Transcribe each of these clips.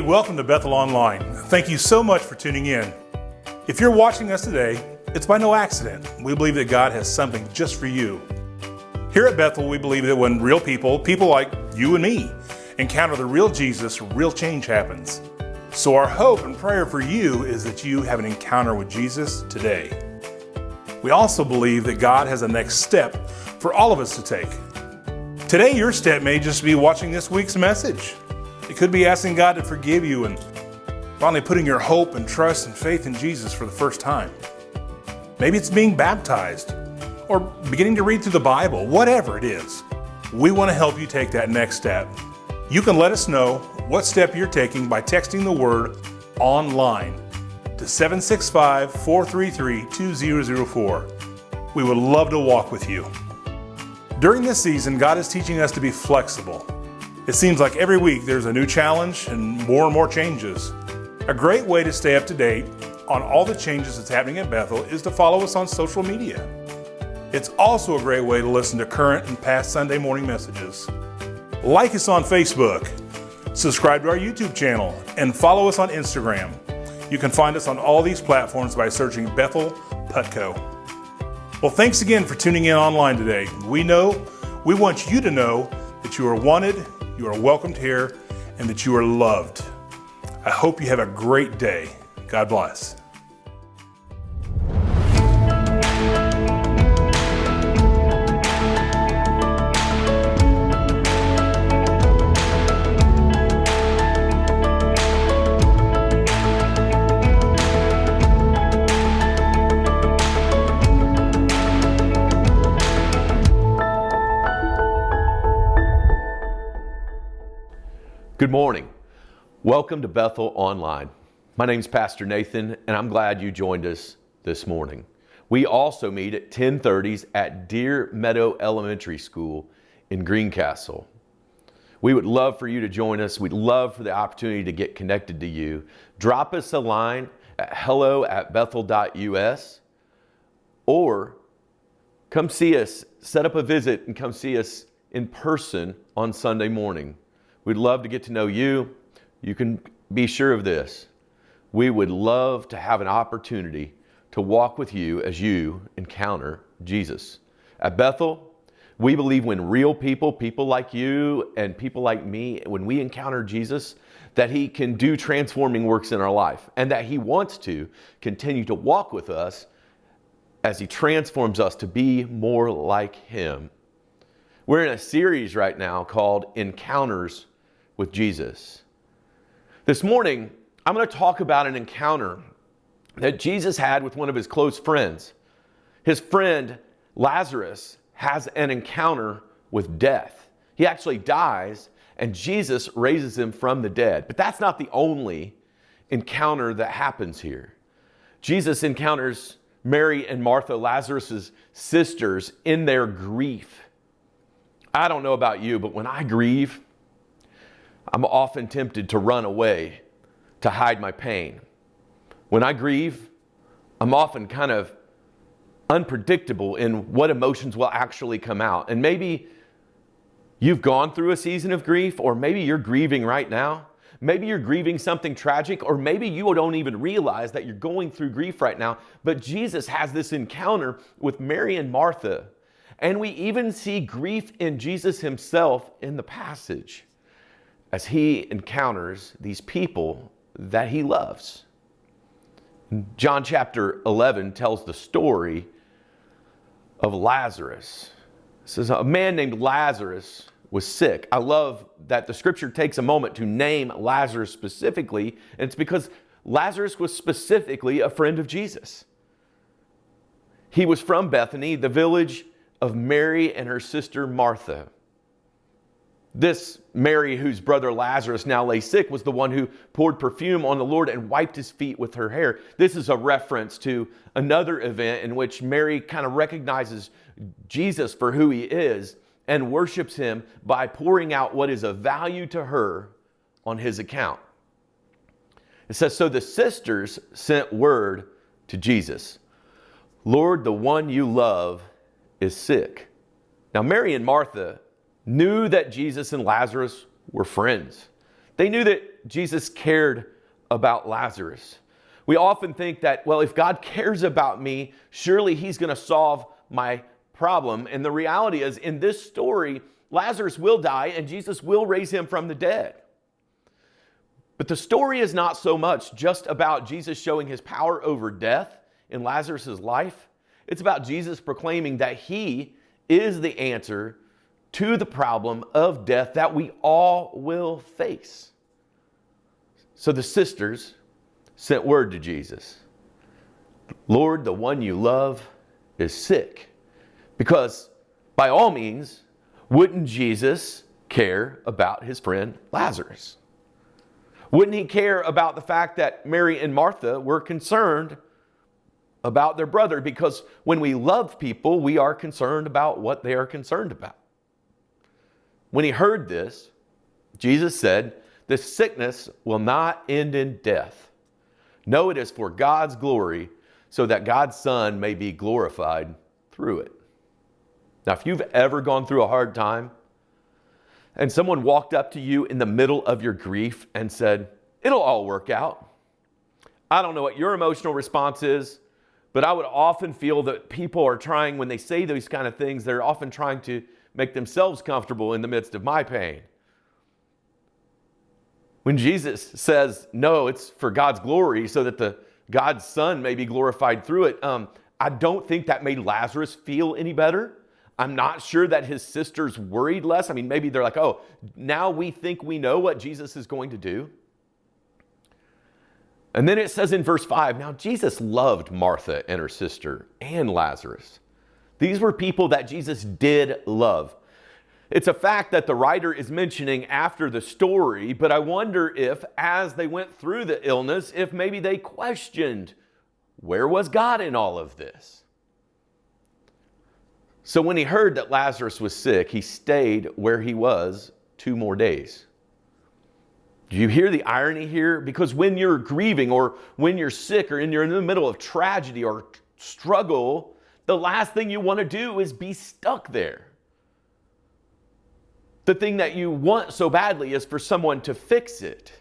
Hey, welcome to Bethel Online. Thank you so much for tuning in. If you're watching us today, it's by no accident. We believe that God has something just for you. Here at Bethel, we believe that when real people like you and me, encounter the real Jesus, real change happens. So our hope and prayer for you is that you have an encounter with Jesus today. We also believe that God has a next step for all of us to take. Today, your step may just be watching this week's message. It could be asking God to forgive you and finally putting your hope and trust and faith in Jesus for the first time. Maybe it's being baptized or beginning to read through the Bible, whatever it is. We want to help you take that next step. You can let us know what step you're taking by texting the word online to 765-433-2004. We would love to walk with you. During this season, God is teaching us to be flexible. It seems like every week there's a new challenge and more changes. A great way to stay up to date on all the changes that's happening at Bethel is to follow us on social media. It's also a great way to listen to current and past Sunday morning messages. Like us on Facebook, subscribe to our YouTube channel, and follow us on Instagram. You can find us on all these platforms by searching Bethel Putco. Well, thanks again for tuning in online today. We want you to know that you are wanted, you are welcomed here, and that you are loved. I hope you have a great day. God bless. Good morning. Welcome to Bethel Online. My name's Pastor Nathan, and I'm glad you joined us this morning. We also meet at 10:30 at Deer Meadow Elementary School in Greencastle. We would love for you to join us. We'd love for the opportunity to get connected to you. Drop us a line at hello@bethel.us or come see us, set up a visit and come see us in person on Sunday morning. We'd love to get to know you. You can be sure of this. We would love to have an opportunity to walk with you as you encounter Jesus. At Bethel, we believe when real people like you and people like me, when we encounter Jesus, that He can do transforming works in our life and that He wants to continue to walk with us as He transforms us to be more like Him. We're in a series right now called Encounters with Jesus. This morning, I'm going to talk about an encounter that Jesus had with one of His close friends. His friend Lazarus has an encounter with death. He actually dies, and Jesus raises him from the dead. But that's not the only encounter that happens here. Jesus encounters Mary and Martha, Lazarus' sisters, in their grief. I don't know about you, but when I grieve, I'm often tempted to run away, to hide my pain. When I grieve, I'm often kind of unpredictable in what emotions will actually come out. And maybe you've gone through a season of grief, or maybe you're grieving right now. Maybe you're grieving something tragic, or maybe you don't even realize that you're going through grief right now. But Jesus has this encounter with Mary and Martha. And we even see grief in Jesus Himself in the passage, as He encounters these people that He loves. John chapter 11 tells the story of Lazarus. It says a man named Lazarus was sick. I love that the scripture takes a moment to name Lazarus specifically, and it's because Lazarus was specifically a friend of Jesus. He was from Bethany, the village of Mary and her sister Martha. This Mary, whose brother Lazarus now lay sick, was the one who poured perfume on the Lord and wiped His feet with her hair. This is a reference to another event in which Mary kind of recognizes Jesus for who He is and worships Him by pouring out what is of value to her on His account. It says, so the sisters sent word to Jesus, Lord, the one you love is sick. Now, Mary and Martha knew that Jesus and Lazarus were friends. They knew that Jesus cared about Lazarus. We often think that, well, if God cares about me, surely he's going to solve my problem. And the reality is, in this story, Lazarus will die and Jesus will raise him from the dead. But the story is not so much just about Jesus showing his power over death in Lazarus' life. It's about Jesus proclaiming that he is the answer to the problem of death that we all will face. So the sisters sent word to Jesus, Lord, the one you love is sick. Because by all means, wouldn't Jesus care about his friend Lazarus? Wouldn't he care about the fact that Mary and Martha were concerned about their brother? Because when we love people, we are concerned about what they are concerned about. When he heard this, Jesus said, "This sickness will not end in death. No, it is for God's glory, so that God's Son may be glorified through it." Now, if you've ever gone through a hard time, and someone walked up to you in the middle of your grief and said, "It'll all work out." I don't know what your emotional response is, but I would often feel that people are trying, when they say these kind of things, they're often trying to make themselves comfortable in the midst of my pain. When Jesus says, no, it's for God's glory so that God's Son may be glorified through it, I don't think that made Lazarus feel any better. I'm not sure that his sisters worried less. I mean, maybe they're like, oh, now we think we know what Jesus is going to do. And then it says in verse 5, now Jesus loved Martha and her sister and Lazarus. These were people that Jesus did love. It's a fact that the writer is mentioning after the story, but I wonder if, as they went through the illness, if maybe they questioned, where was God in all of this? So when he heard that Lazarus was sick, he stayed where he was 2 more days. Do you hear the irony here? Because when you're grieving or when you're sick or you're in the middle of tragedy or struggle, the last thing you want to do is be stuck there. The thing that you want so badly is for someone to fix it,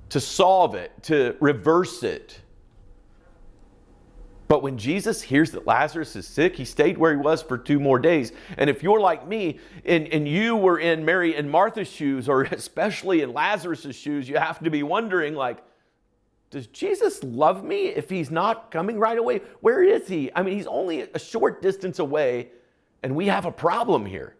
to solve it, to reverse it. But when Jesus hears that Lazarus is sick, he stayed where he was for 2 more days. And if you're like me and you were in Mary and Martha's shoes, or especially in Lazarus' shoes, you have to be wondering, like, does Jesus love me if he's not coming right away? Where is he? I mean, he's only a short distance away and we have a problem here.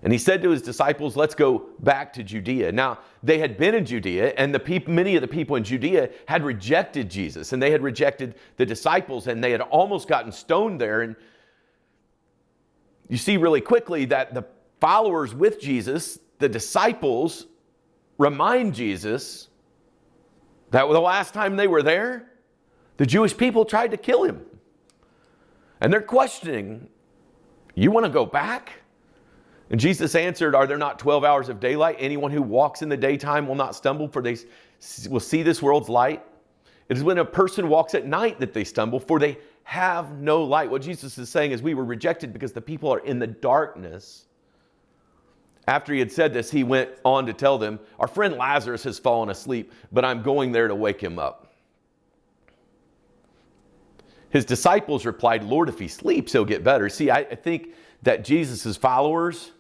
And he said to his disciples, let's go back to Judea. Now, they had been in Judea, and many of the people in Judea had rejected Jesus, and they had rejected the disciples, and they had almost gotten stoned there. And you see really quickly that the followers with Jesus, the disciples, remind Jesus that the last time they were there, the Jewish people tried to kill him. And they're questioning, you want to go back? And Jesus answered, are there not 12 hours of daylight? Anyone who walks in the daytime will not stumble, for they will see this world's light. It is when a person walks at night that they stumble, for they have no light. What Jesus is saying is we were rejected because the people are in the darkness. After he had said this, he went on to tell them, our friend Lazarus has fallen asleep, but I'm going there to wake him up. His disciples replied, Lord, if he sleeps, he'll get better. See, I think that Jesus' followers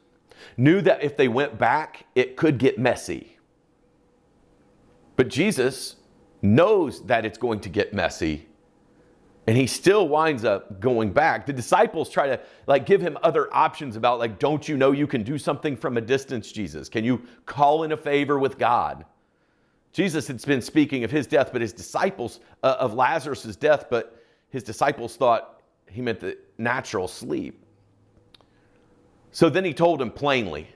knew that if they went back, it could get messy. But Jesus knows that it's going to get messy, and he still winds up going back. The disciples try to give him other options about don't you know you can do something from a distance, Jesus? Can you call in a favor with God? Jesus had been speaking of his death, but his disciples, of Lazarus' death, but his disciples thought he meant the natural sleep. So then he told him plainly,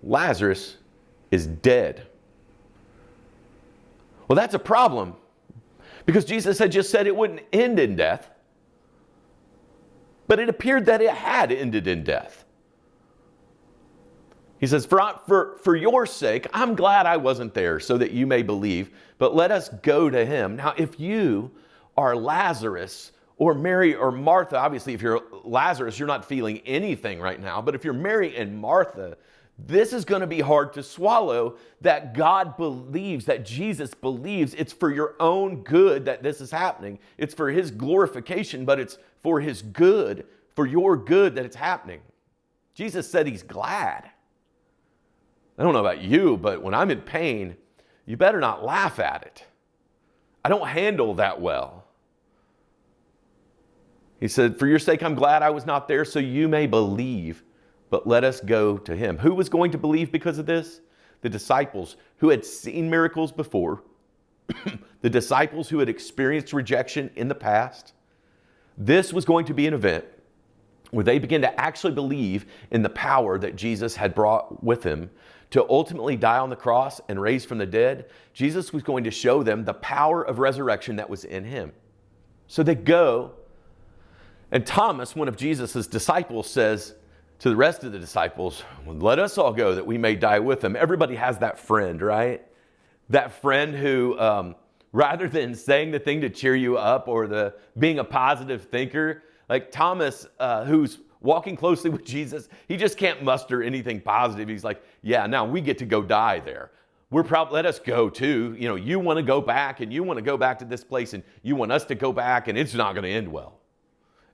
Lazarus is dead. Well, that's a problem, because Jesus had just said it wouldn't end in death, but it appeared that it had ended in death. He says, for your sake, I'm glad I wasn't there so that you may believe, but let us go to him. Now, if you are Lazarus or Mary or Martha, obviously if you're Lazarus, you're not feeling anything right now, but if you're Mary and Martha, This is going to be hard to swallow, that God believes, that Jesus believes it's for your own good that this is happening. It's for his glorification, but it's for his good, for your good that it's happening. Jesus said he's glad. I don't know about you, but when I'm in pain, you better not laugh at it. I don't handle that well. He said, for your sake, I'm glad I was not there so you may believe, but let us go to him. Who was going to believe because of this? The disciples who had seen miracles before, the disciples who had experienced rejection in the past. This was going to be an event where they began to actually believe in the power that Jesus had brought with him to ultimately die on the cross and raise from the dead. Jesus was going to show them the power of resurrection that was in him. So they go, and Thomas, one of Jesus' disciples, says to the rest of the disciples, let us all go that we may die with him. Everybody has that friend, right? That friend who, rather than saying the thing to cheer you up or being a positive thinker, like Thomas, who's walking closely with Jesus, he just can't muster anything positive. He's like, yeah, now we get to go die there. Let us go too. You know, you want to go back and you want to go back to this place and you want us to go back and it's not going to end well.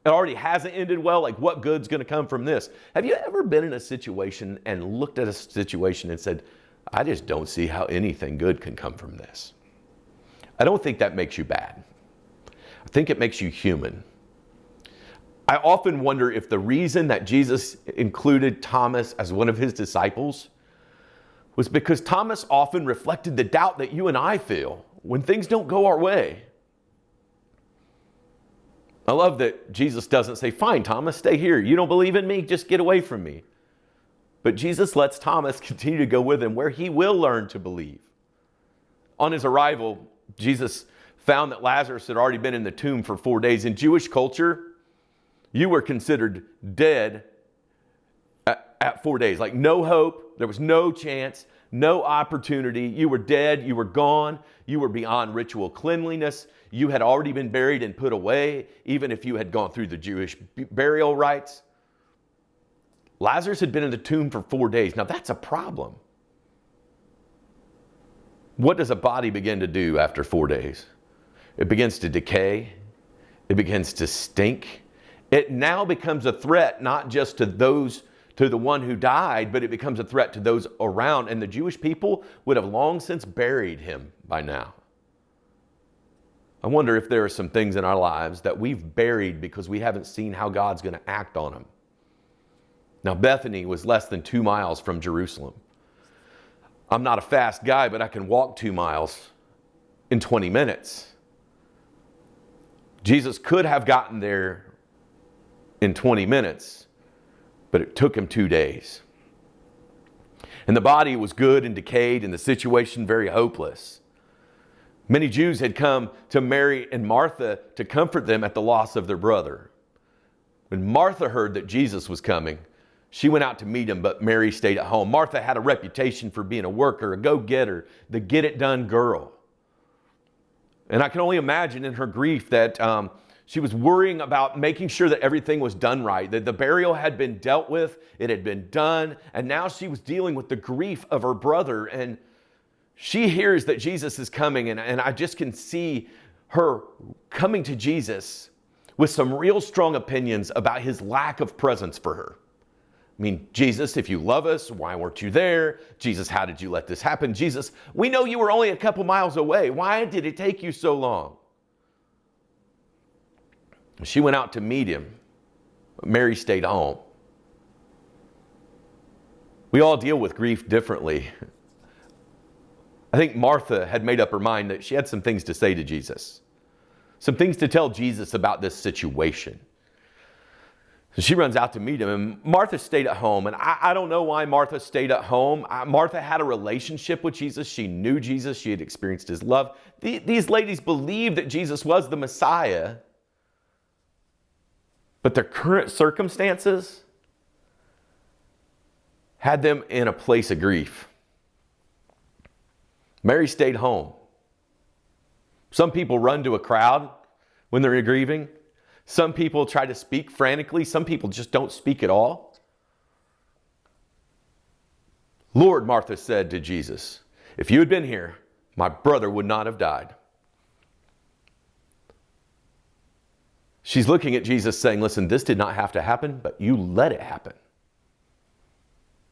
It already hasn't ended well. Like, what good's going to come from this? Have you ever been in a situation and looked at a situation and said, I just don't see how anything good can come from this? I don't think that makes you bad. I think it makes you human. I often wonder if the reason that Jesus included Thomas as one of his disciples was because Thomas often reflected the doubt that you and I feel when things don't go our way. I love that Jesus doesn't say, fine, Thomas, stay here. You don't believe in me? Just get away from me. But Jesus lets Thomas continue to go with him where he will learn to believe. On his arrival, Jesus found that Lazarus had already been in the tomb for 4 days. In Jewish culture, you were considered dead at 4 days. Like, no hope. There was no chance, no opportunity. You were dead. You were gone. You were beyond ritual cleanliness. You had already been buried and put away, even if you had gone through the Jewish burial rites. Lazarus had been in the tomb for 4 days. Now, that's a problem. What does a body begin to do after 4 days? It begins to decay. It begins to stink. It now becomes a threat, not just to the one who died, but it becomes a threat to those around. And the Jewish people would have long since buried him by now. I wonder if there are some things in our lives that we've buried because we haven't seen how God's going to act on them. Now, Bethany was less than 2 miles from Jerusalem. I'm not a fast guy, but I can walk 2 miles in 20 minutes. Jesus could have gotten there in 20 minutes, but it took him 2 days. And the body was good and decayed, and the situation very hopeless. Many Jews had come to Mary and Martha to comfort them at the loss of their brother. When Martha heard that Jesus was coming, she went out to meet him, but Mary stayed at home. Martha had a reputation for being a worker, a go-getter, the get-it-done girl. And I can only imagine in her grief that she was worrying about making sure that everything was done right, that the burial had been dealt with, it had been done, and now she was dealing with the grief of her brother. And she hears that Jesus is coming, and I just can see her coming to Jesus with some real strong opinions about his lack of presence for her. I mean, Jesus, if you love us, why weren't you there? Jesus, how did you let this happen? Jesus, we know you were only a couple miles away. Why did it take you so long? She went out to meet him, but Mary stayed home. We all deal with grief differently. I think Martha had made up her mind that she had some things to say to Jesus, some things to tell Jesus about this situation. So she runs out to meet him, and Martha stayed at home. And I don't know why Martha stayed at home. Martha had a relationship with Jesus. She knew Jesus. She had experienced his love. These ladies believed that Jesus was the Messiah, but their current circumstances had them in a place of grief. Mary stayed home. Some people run to a crowd when they're grieving. Some people try to speak frantically. Some people just don't speak at all. Lord, Martha said to Jesus, if you had been here, my brother would not have died. She's looking at Jesus saying, listen, this did not have to happen, but you let it happen.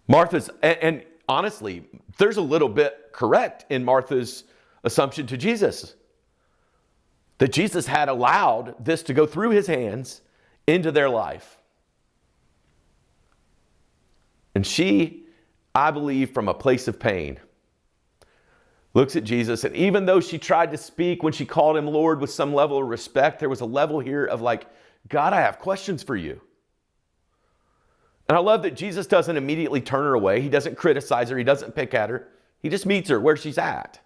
Martha's, and honestly, there's a little bit correct in Martha's assumption to Jesus. That Jesus had allowed this to go through his hands into their life. And she, I believe, from a place of pain, looks at Jesus, and even though she tried to speak when she called him Lord with some level of respect, there was a level here of like, God, I have questions for you. And I love that Jesus doesn't immediately turn her away. He doesn't criticize her. He doesn't pick at her. He just meets her where she's at.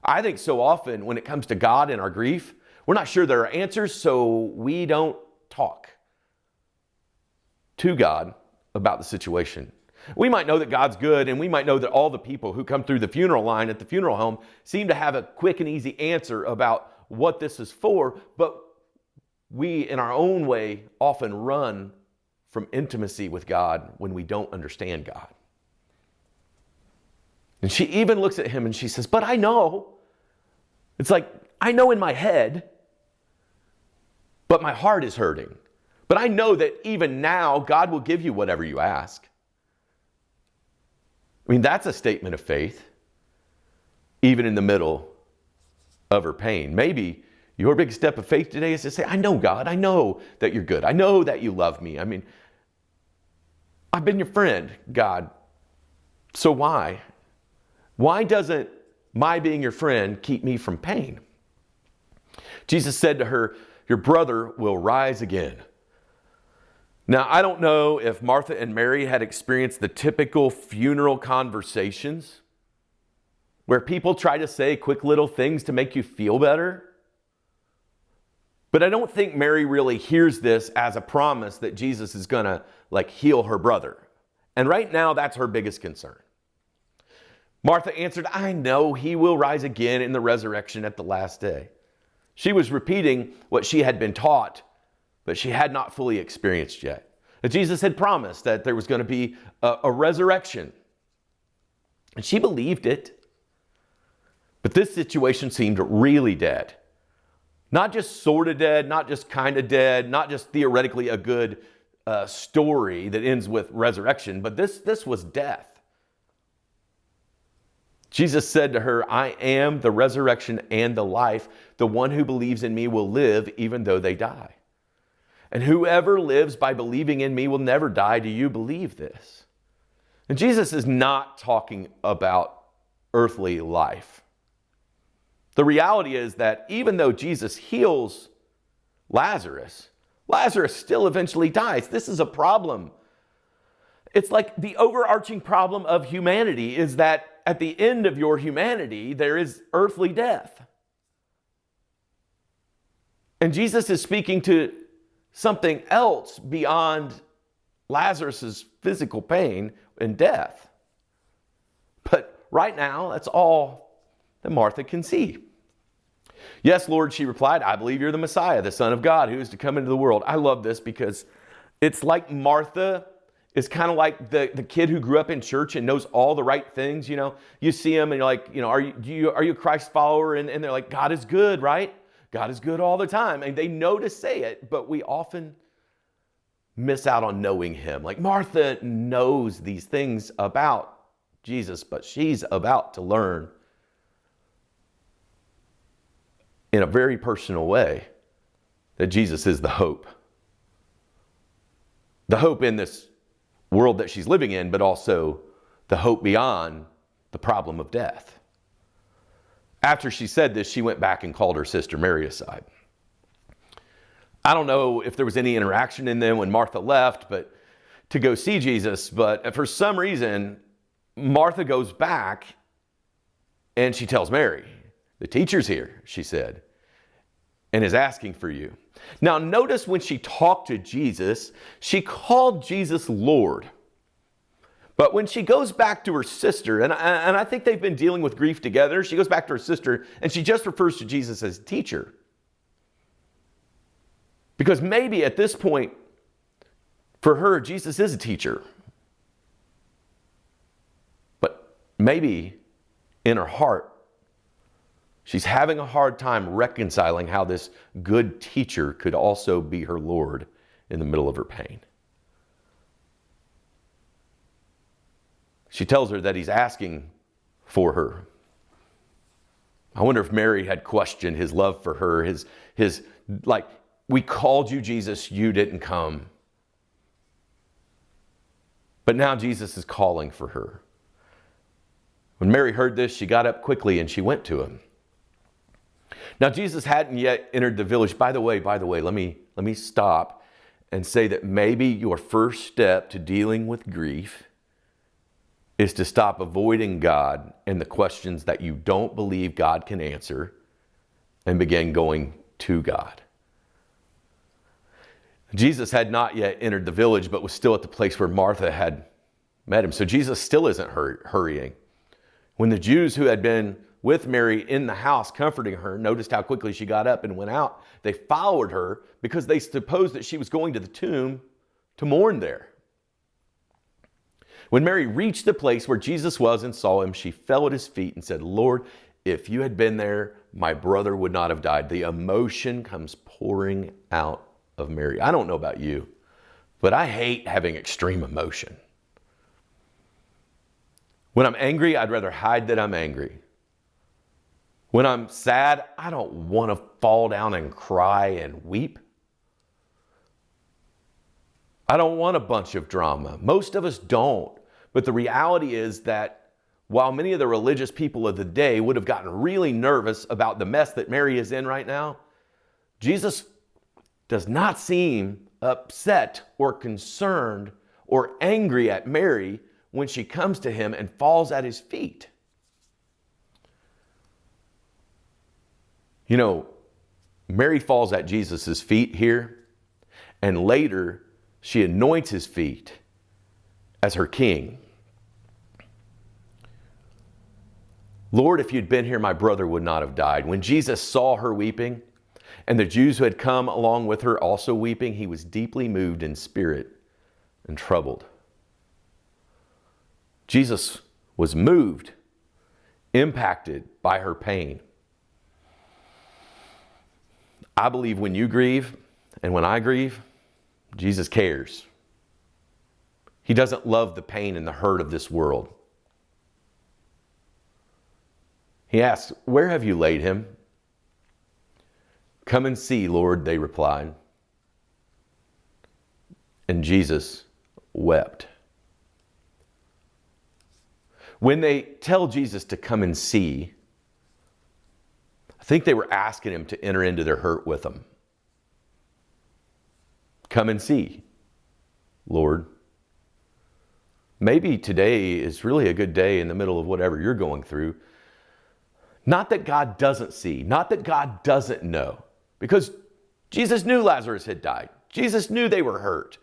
I think so often when it comes to God and our grief, we're not sure there are answers, so we don't talk to God about the situation. We might know that God's good, and we might know that all the people who come through the funeral line at the funeral home seem to have a quick and easy answer about what this is for, but we, in our own way, often run from intimacy with God when we don't understand God. And she even looks at him and she says, but I know. It's like, I know in my head, but my heart is hurting. But I know that even now, God will give you whatever you ask. I mean, that's a statement of faith, even in the middle of her pain. Maybe your big step of faith today is to say, I know, God, I know that you're good. I know that you love me. I mean, I've been your friend, God. So why? Why doesn't my being your friend keep me from pain? Jesus said to her, your brother will rise again. Now, I don't know if Martha and Mary had experienced the typical funeral conversations where people try to say quick little things to make you feel better. But I don't think Mary really hears this as a promise that Jesus is going to heal her brother. And right now, that's her biggest concern. Martha answered, I know he will rise again in the resurrection at the last day. She was repeating what she had been taught, but she had not fully experienced yet. And Jesus had promised that there was going to be a resurrection. And she believed it. But this situation seemed really dead. Not just sort of dead, not just kind of dead, not just theoretically a good story that ends with resurrection, but this was death. Jesus said to her, I am the resurrection and the life. The one who believes in me will live even though they die. And whoever lives by believing in me will never die. Do you believe this? And Jesus is not talking about earthly life. The reality is that even though Jesus heals Lazarus, Lazarus still eventually dies. This is a problem. It's like the overarching problem of humanity is that at the end of your humanity, there is earthly death. And Jesus is speaking to something else beyond Lazarus's physical pain and death. But right now, that's all that Martha can see. Yes, Lord, she replied, I believe you're the Messiah, the Son of God, who is to come into the world. I love this because it's like Martha is kind of like the kid who grew up in church and knows all the right things. You know, you see him and you're like, are you a Christ follower? And they're like, God is good, right? God is good all the time. And they know to say it, but we often miss out on knowing him. Like Martha knows these things about Jesus, but she's about to learn in a very personal way that Jesus is the hope. The hope in this world that she's living in, but also the hope beyond the problem of death. After she said this, she went back and called her sister Mary aside. I don't know if there was any interaction in them when Martha left, but to go see Jesus, but for some reason, Martha goes back and she tells Mary, the teacher's here, she said, and is asking for you. Now, notice when she talked to Jesus, she called Jesus Lord. But when she goes back to her sister, and I think they've been dealing with grief together, she goes back to her sister and she just refers to Jesus as teacher. Because maybe at this point, for her, Jesus is a teacher. maybe in her heart, she's having a hard time reconciling how this good teacher could also be her Lord in the middle of her pain. She tells her that he's asking for her. I wonder if Mary had questioned his love for her, his like, we called you Jesus, you didn't come. But now Jesus is calling for her. When Mary heard this, she got up quickly and she went to him. Now, Jesus hadn't yet entered the village. By the way, let me stop and say that maybe your first step to dealing with grief is to stop avoiding God and the questions that you don't believe God can answer and begin going to God. Jesus had not yet entered the village, but was still at the place where Martha had met him. So Jesus still isn't hurrying. When the Jews who had been with Mary in the house comforting her noticed how quickly she got up and went out, they followed her because they supposed that she was going to the tomb to mourn there. When Mary reached the place where Jesus was and saw him, she fell at his feet and said, "Lord, if you had been there, my brother would not have died." The emotion comes pouring out of Mary. I don't know about you, but I hate having extreme emotion. When I'm angry, I'd rather hide that I'm angry. When I'm sad, I don't want to fall down and cry and weep. I don't want a bunch of drama. Most of us don't. But the reality is that while many of the religious people of the day would have gotten really nervous about the mess that Mary is in right now, Jesus does not seem upset or concerned or angry at Mary when she comes to him and falls at his feet. You know, Mary falls at Jesus' feet here, and later she anoints his feet as her king. "Lord, if you'd been here, my brother would not have died." When Jesus saw her weeping, and the Jews who had come along with her also weeping, he was deeply moved in spirit and troubled. Jesus was moved, impacted by her pain. I believe when you grieve and when I grieve, Jesus cares. He doesn't love the pain and the hurt of this world. He asks, "Where have you laid him?" "Come and see, Lord," they replied. And Jesus wept. When they tell Jesus to come and see, I think they were asking him to enter into their hurt with them. Come and see, Lord. Maybe today is really a good day in the middle of whatever you're going through. Not that God doesn't see, not that God doesn't know, because Jesus knew Lazarus had died. Jesus knew they were hurt.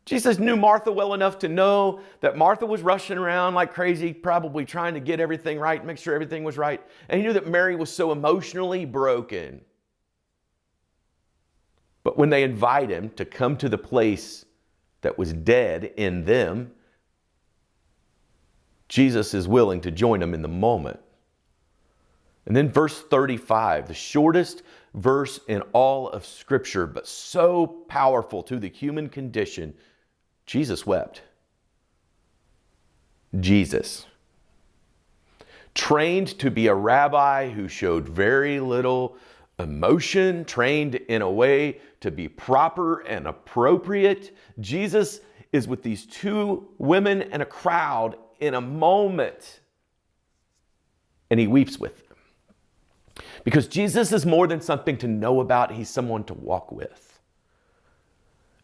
Jesus knew Martha well enough to know that Martha was rushing around like crazy, probably trying to get everything right, make sure everything was right. And he knew that Mary was so emotionally broken. But when they invite him to come to the place that was dead in them, Jesus is willing to join them in the moment. And then verse 35, the shortest verse in all of Scripture, but so powerful to the human condition, Jesus wept. Jesus, trained to be a rabbi who showed very little emotion, trained in a way to be proper and appropriate, Jesus is with these two women and a crowd in a moment, and he weeps with them. Because Jesus is more than something to know about, he's someone to walk with.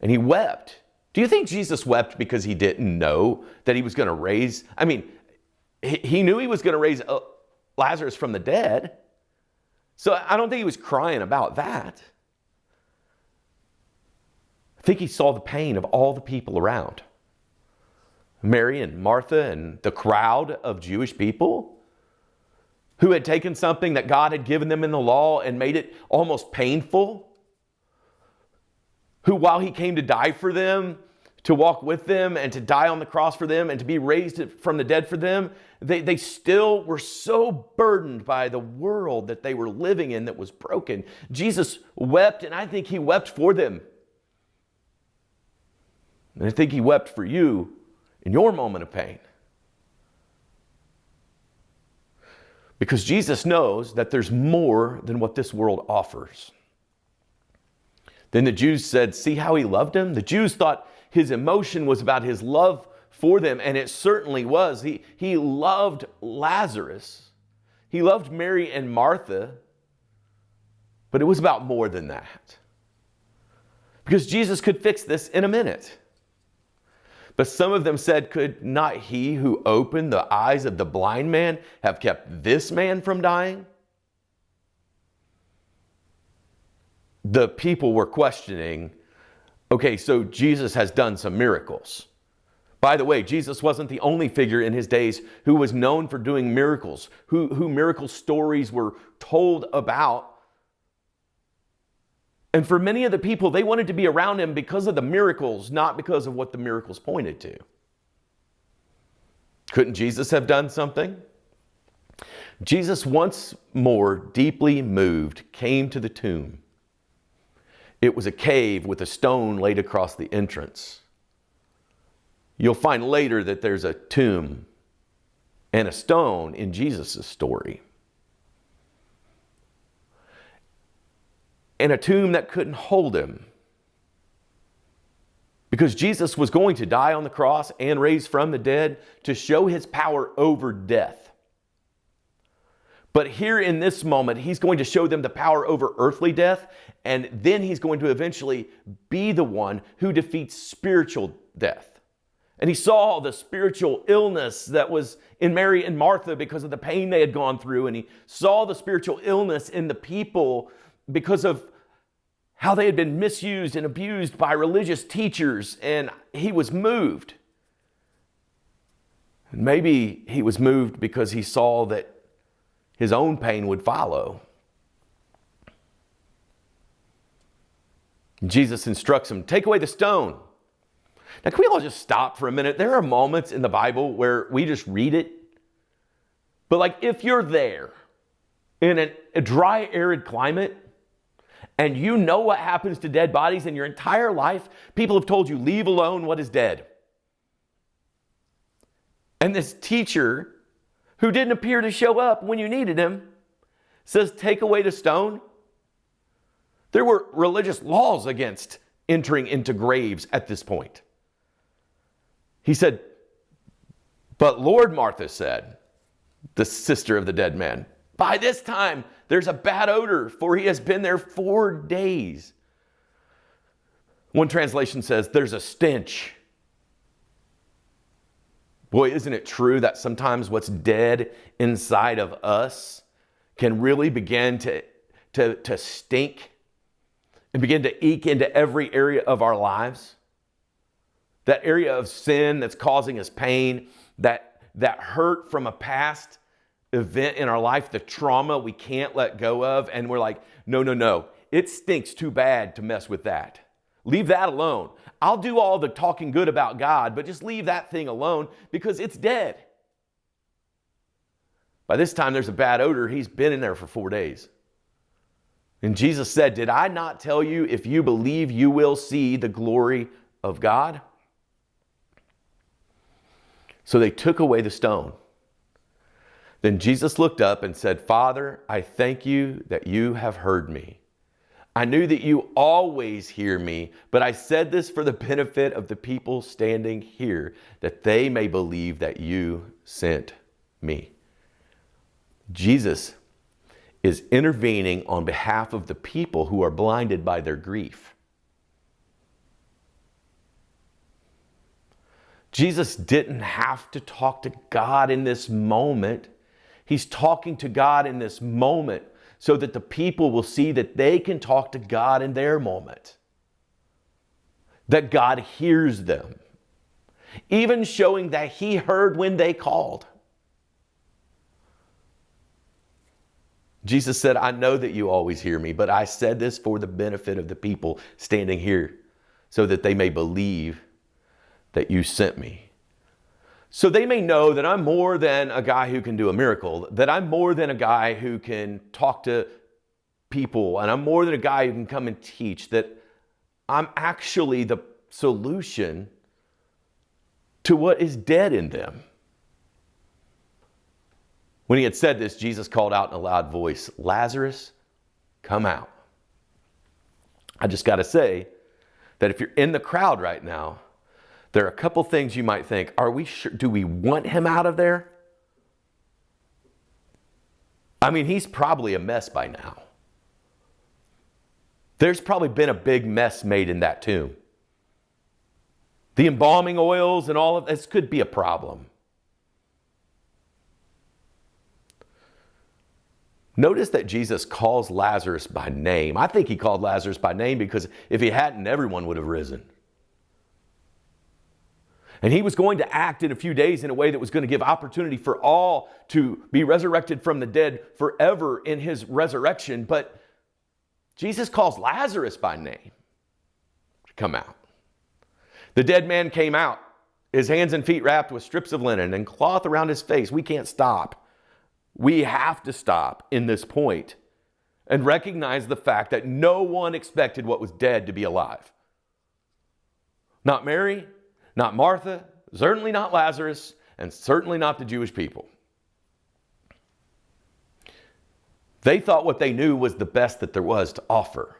And he wept. Do you think Jesus wept because he didn't know that he was going to raise? I mean, he knew he was going to raise Lazarus from the dead. So I don't think he was crying about that. I think he saw the pain of all the people around. Mary and Martha and the crowd of Jewish people who had taken something that God had given them in the law and made it almost painful. Who, while he came to die for them, to walk with them and to die on the cross for them and to be raised from the dead for them, they still were so burdened by the world that they were living in that was broken. Jesus wept, and I think he wept for them. And I think he wept for you in your moment of pain. Because Jesus knows that there's more than what this world offers. Then the Jews said, see how he loved him? The Jews thought his emotion was about his love for them, and it certainly was. He loved Lazarus. He loved Mary and Martha, but it was about more than that. Because Jesus could fix this in a minute. But some of them said, could not he who opened the eyes of the blind man have kept this man from dying? The people were questioning, okay, so Jesus has done some miracles. By the way, Jesus wasn't the only figure in his days who was known for doing miracles, who miracle stories were told about. And for many of the people, they wanted to be around him because of the miracles, not because of what the miracles pointed to. Couldn't Jesus have done something? Jesus, once more deeply moved, came to the tomb. It was a cave with a stone laid across the entrance. You'll find later that there's a tomb and a stone in Jesus' story. And a tomb that couldn't hold him. Because Jesus was going to die on the cross and raise from the dead to show his power over death. But here in this moment, he's going to show them the power over earthly death, and then he's going to eventually be the one who defeats spiritual death. And he saw the spiritual illness that was in Mary and Martha because of the pain they had gone through, and he saw the spiritual illness in the people because of how they had been misused and abused by religious teachers, and he was moved. And maybe he was moved because he saw that his own pain would follow. Jesus instructs him, take away the stone. Now, can we all just stop for a minute? There are moments in the Bible where we just read it. But like if you're there in a dry, arid climate, and you know what happens to dead bodies in your entire life, people have told you, leave alone what is dead. And this teacher, who didn't appear to show up when you needed him, says, take away the stone. There were religious laws against entering into graves at this point. He said, but Lord, Martha said, the sister of the dead man, by this time there's a bad odor, for he has been there 4 days. One translation says there's a stench. Boy, isn't it true that sometimes what's dead inside of us can really begin to stink and begin to eke into every area of our lives? That area of sin that's causing us pain, that hurt from a past event in our life, the trauma we can't let go of, and we're like, no, it stinks too bad to mess with that. Leave that alone. I'll do all the talking good about God, but just leave that thing alone because it's dead. By this time, there's a bad odor. He's been in there for 4 days. And Jesus said, did I not tell you, if you believe, you will see the glory of God? So they took away the stone. Then Jesus looked up and said, Father, I thank you that you have heard me. I knew that you always hear me, but I said this for the benefit of the people standing here, that they may believe that you sent me. Jesus is intervening on behalf of the people who are blinded by their grief. Jesus didn't have to talk to God in this moment. He's talking to God in this moment so that the people will see that they can talk to God in their moment. That God hears them. Even showing that He heard when they called. Jesus said, I know that you always hear me, but I said this for the benefit of the people standing here so that they may believe that you sent me, so they may know that I'm more than a guy who can do a miracle, that I'm more than a guy who can talk to people, and I'm more than a guy who can come and teach, that I'm actually the solution to what is dead in them. When he had said this, Jesus called out in a loud voice, "Lazarus, come out." I just got to say that if you're in the crowd right now, there are a couple things you might think. Are we sure? Do we want him out of there? I mean, he's probably a mess by now. There's probably been a big mess made in that tomb. The embalming oils and all of this could be a problem. Notice that Jesus calls Lazarus by name. I think he called Lazarus by name because if he hadn't, everyone would have risen. And he was going to act in a few days in a way that was going to give opportunity for all to be resurrected from the dead forever in his resurrection. But Jesus calls Lazarus by name to come out. The dead man came out, his hands and feet wrapped with strips of linen and cloth around his face. We can't stop. We have to stop in this point and recognize the fact that no one expected what was dead to be alive. Not Mary, not Martha, certainly not Lazarus, and certainly not the Jewish people. They thought what they knew was the best that there was to offer.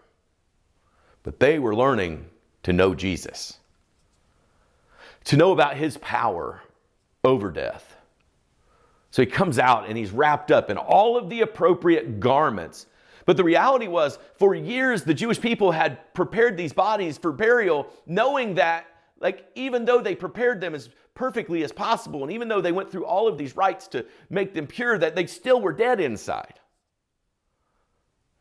But they were learning to know Jesus, to know about his power over death. So he comes out and he's wrapped up in all of the appropriate garments. But the reality was, for years, the Jewish people had prepared these bodies for burial, knowing that, even though they prepared them as perfectly as possible, and even though they went through all of these rites to make them pure, that they still were dead inside.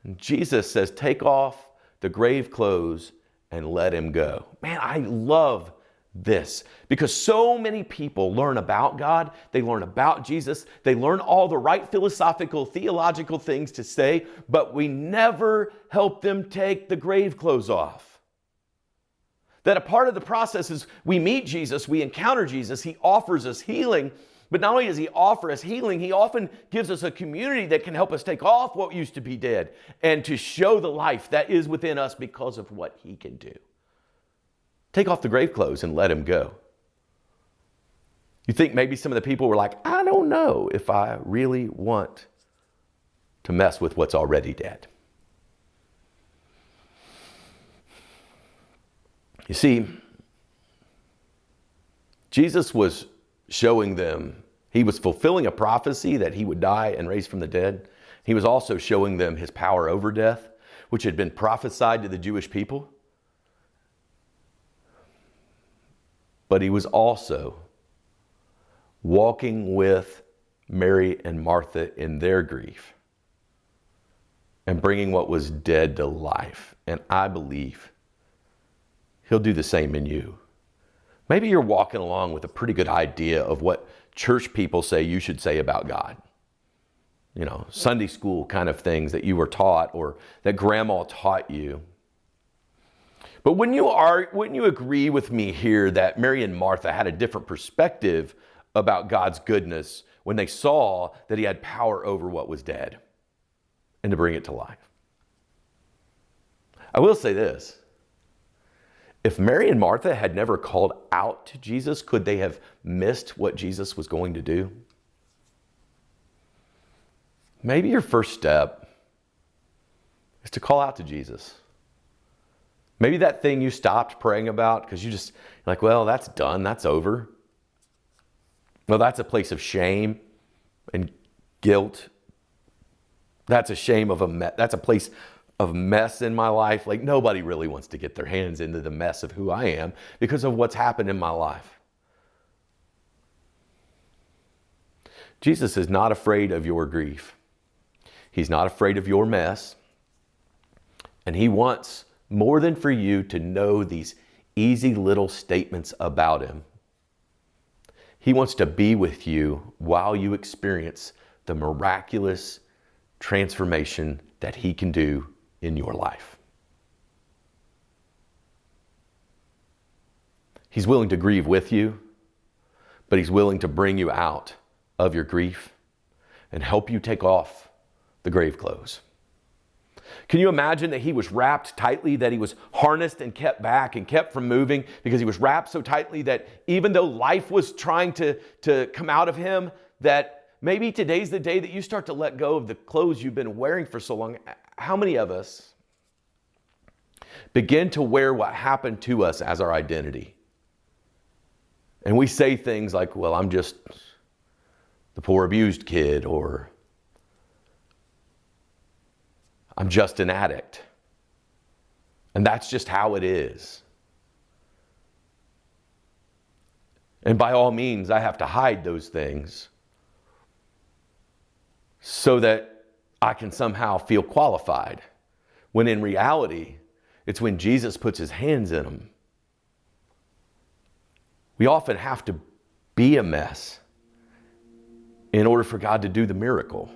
And Jesus says, take off the grave clothes and let him go. Man, I love this because so many people learn about God. They learn about Jesus. They learn all the right philosophical, theological things to say, but we never help them take the grave clothes off. That a part of the process is we meet Jesus, we encounter Jesus, he offers us healing. But not only does he offer us healing, he often gives us a community that can help us take off what used to be dead and to show the life that is within us because of what he can do. Take off the grave clothes and let him go. You think maybe some of the people were like, I don't know if I really want to mess with what's already dead. You see, Jesus was showing them, he was fulfilling a prophecy that he would die and raise from the dead. He was also showing them his power over death, which had been prophesied to the Jewish people. But he was also walking with Mary and Martha in their grief and bringing what was dead to life. And I believe he'll do the same in you. Maybe you're walking along with a pretty good idea of what church people say you should say about God. Sunday school kind of things that you were taught or that grandma taught you. But wouldn't you agree with me here that Mary and Martha had a different perspective about God's goodness when they saw that he had power over what was dead and to bring it to life? I will say this. If Mary and Martha had never called out to Jesus, could they have missed what Jesus was going to do? Maybe your first step is to call out to Jesus. Maybe that thing you stopped praying about because you're like, well, that's done, that's over. Well, that's a place of shame and guilt. That's a shame of that's a place of mess in my life. Like nobody really wants to get their hands into the mess of who I am because of what's happened in my life. Jesus is not afraid of your grief. He's not afraid of your mess. And he wants more than for you to know these easy little statements about him. He wants to be with you while you experience the miraculous transformation that he can do in your life. He's willing to grieve with you, but he's willing to bring you out of your grief and help you take off the grave clothes. Can you imagine that he was wrapped tightly, that he was harnessed and kept back and kept from moving because he was wrapped so tightly that even though life was trying to come out of him, that maybe today's the day that you start to let go of the clothes you've been wearing for so long. How many of us begin to wear what happened to us as our identity? And we say things like, well, I'm just the poor abused kid, or I'm just an addict. And that's just how it is. And by all means, I have to hide those things so that I can somehow feel qualified. When in reality, it's when Jesus puts his hands in them. We often have to be a mess in order for God to do the miracle.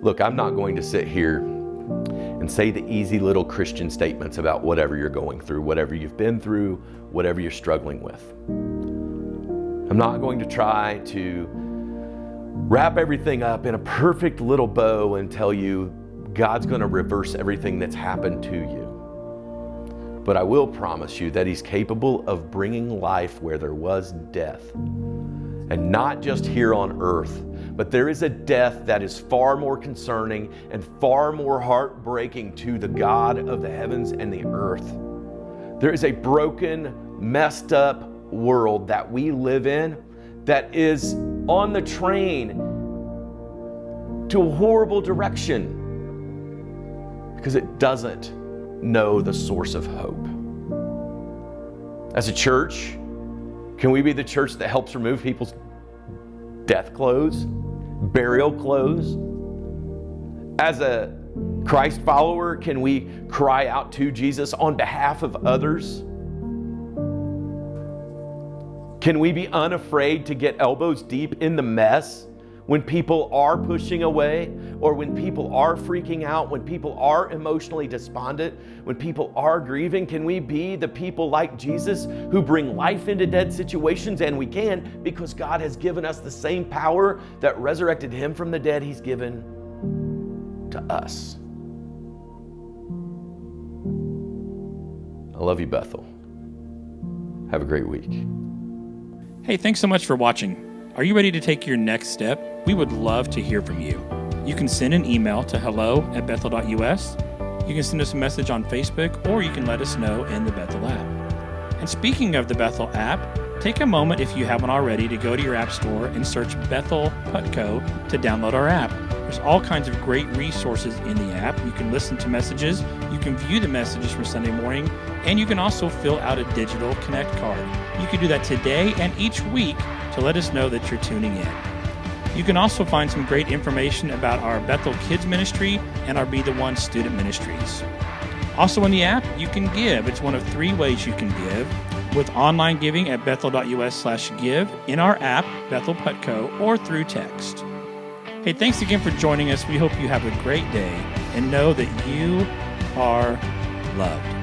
Look, I'm not going to sit here and say the easy little Christian statements about whatever you're going through, whatever you've been through, whatever you're struggling with. I'm not going to try to wrap everything up in a perfect little bow and tell you God's going to reverse everything that's happened to you. But I will promise you that he's capable of bringing life where there was death. And not just here on earth, but there is a death that is far more concerning and far more heartbreaking to the God of the heavens and the earth. There is a broken, messed up world that we live in that is on the train to a horrible direction because it doesn't know the source of hope. As a church, can we be the church that helps remove people's death clothes, burial clothes? As a Christ follower, can we cry out to Jesus on behalf of others? Can we be unafraid to get elbows deep in the mess when people are pushing away, or when people are freaking out, when people are emotionally despondent, when people are grieving? Can we be the people like Jesus who bring life into dead situations? And we can, because God has given us the same power that resurrected him from the dead. He's given to us. I love you, Bethel. Have a great week. Hey, thanks so much for watching. Are you ready to take your next step? We would love to hear from you. You can send an email to hello@bethel.us. You can send us a message on Facebook, or you can let us know in the Bethel app. And speaking of the Bethel app, take a moment, if you haven't already, to go to your app store and search Bethel Putco to download our app. There's all kinds of great resources in the app. You can listen to messages, you can view the messages from Sunday morning, and you can also fill out a digital Connect card. You can do that today and each week to let us know that you're tuning in. You can also find some great information about our Bethel Kids Ministry and our Be the One student ministries. Also in the app, you can give. It's one of 3 ways you can give: with online giving at bethel.us/give, in our app, Bethel Putco, or through text. Hey, thanks again for joining us. We hope you have a great day and know that you are loved.